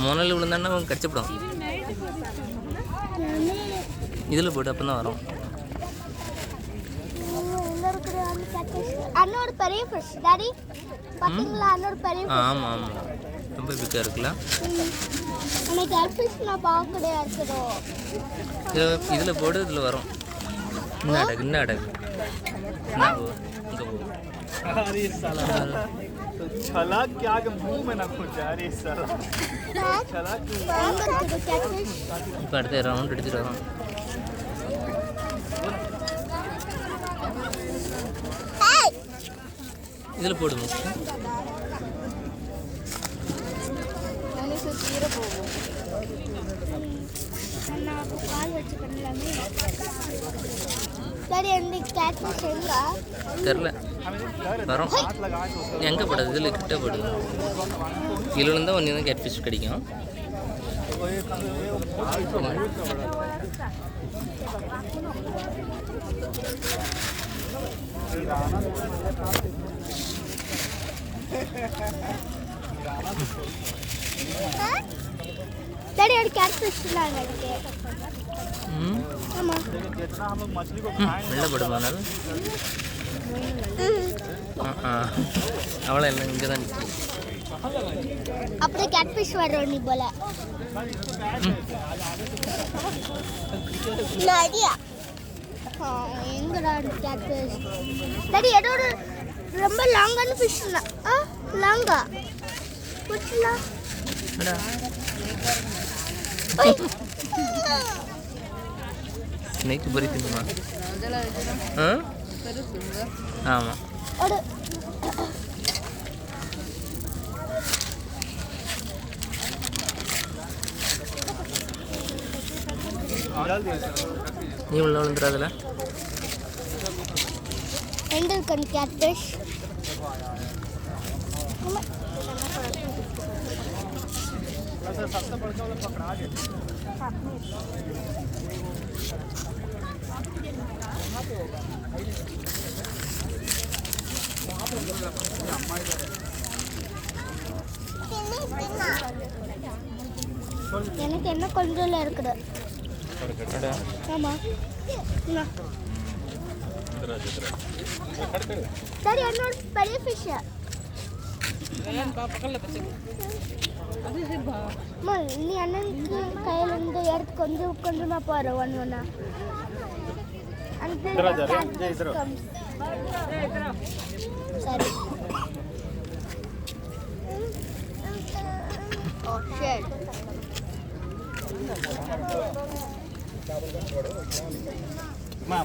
மோனல் விழுந்தான்னா அவங்க கடிச்சப்படும். இதில் போட்டு அப்போ தான் வரும். அன்னோட பெரிய ஃபிஷ் டாடி பாத்தீங்களா? அன்னோட பெரிய ஃபிஷ். ஆமாம் ஆமாம், ரொம்ப பிக்காக இருக்குல்ல. எனக்கு எல்ஃபிஷ் நான் பார்க்கவே இருக்குதோ. இதில் போட்டு இதில் வரும். இன்னும் அடகு இன்னும் அடகு இங்கே போ. छला क्या के मुंह में ना कुछ आ रही साला छला இப்போ அடுத்த ரவுண்ட் எடுத்துகிட்டு வரோம். இதில் போடுங்க. தெரில வரும். எங்கே போடாது? இதில் கிட்ட போடுது. இதில் இருந்தால் ஒன்று தான் கேட் ஃபிஷ் கிடைக்கும். டாடி ஒரு கேட் ஃபிஷ் லாங்க இருக்கு. ஆமா जितना हम लोग मछली को வெள்ளை போடுமானால் அவ்வளோ இல்லை, இங்கே தான் நிற்கும். அப்படியே கேட் ஃபிஷ் வரும் நீ போல. டாடியா எங்கடா கேட் ஃபிஷ்? டாடி ஏதோ ஒரு ரொம்ப லாங்கான ஃபிஷ் லாங்கா புடிச்சலா. ஸ்னேக் பொரி தின்னுமா? ஆமாம். நீ உள்ள விழுந்துடாதுல. எங்க இருக்கு கேட் ஃபிஷ்? सबसे बड़ा वाला पकड़ा गया எனக்கு என்ன கொஞ்சம்ல இருக்குது. ஆமா சரி என்னோட பெரிய ஃபிஷ் நீ அண்ணனுக்கு கையில இருந்து எடுத்து கொஞ்சம் கொஞ்சமா போற ஒன்னா சரி.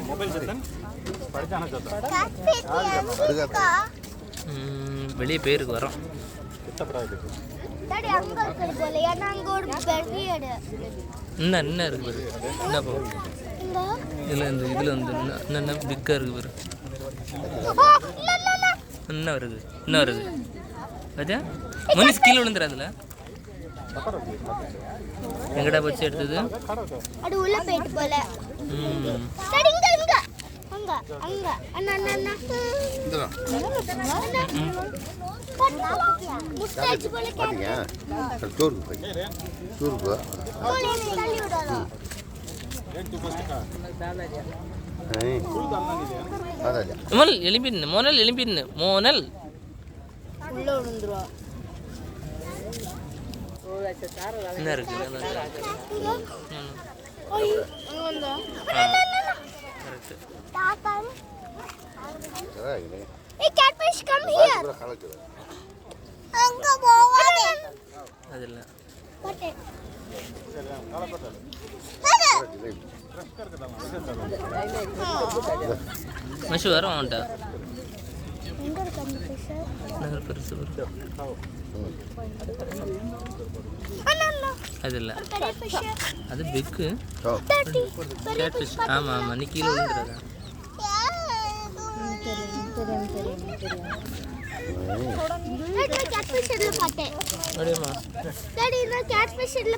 मोबाइल पड़ जाना चाहता வெளியே பேருக்கு வரோம். இன்னும் இருக்குது என்ன போ இதில் இந்த இதில் வந்து இன்னும் பிக்காக இருக்குது பாரு. இன்னும் வருது இன்னும் வருது. ராஜா மனுஷ் கீழே விழுந்துடாதுல. எங்கடா போச்சு எடுத்தது? அது உள்ள போயிட்டு போல. அங்க அங்க அண்ணா அண்ணா இந்தடா முஸ்டாச் போல கேட்க டூர் போ தள்ளி விடாதா. மோனல் எலிம்பின்னு மோனல் எலிம்பின்னு மோனல் உள்ள விழுந்துருவா. என்ன இருக்கு? Hey catfish, come here. Anga போவாதே. அதல்ல. பட்டே. மஷு வரோம் அவன்ட்ட. எங்க இருக்கு அந்த ஃபிஷ்? நகர பெருசு பெருசு. அண்ணா அதல்ல. பெரிய ஃபிஷ். அது பிக்கு. Gate fish. ஆமா ஆமா, நீ கீழ விழுந்துறதா. தெரியும். கேட் ஃபிஷ் இல்ல பாத்தே. அடேமா. டாடி நான் கேட் ஃபிஷ் இல்ல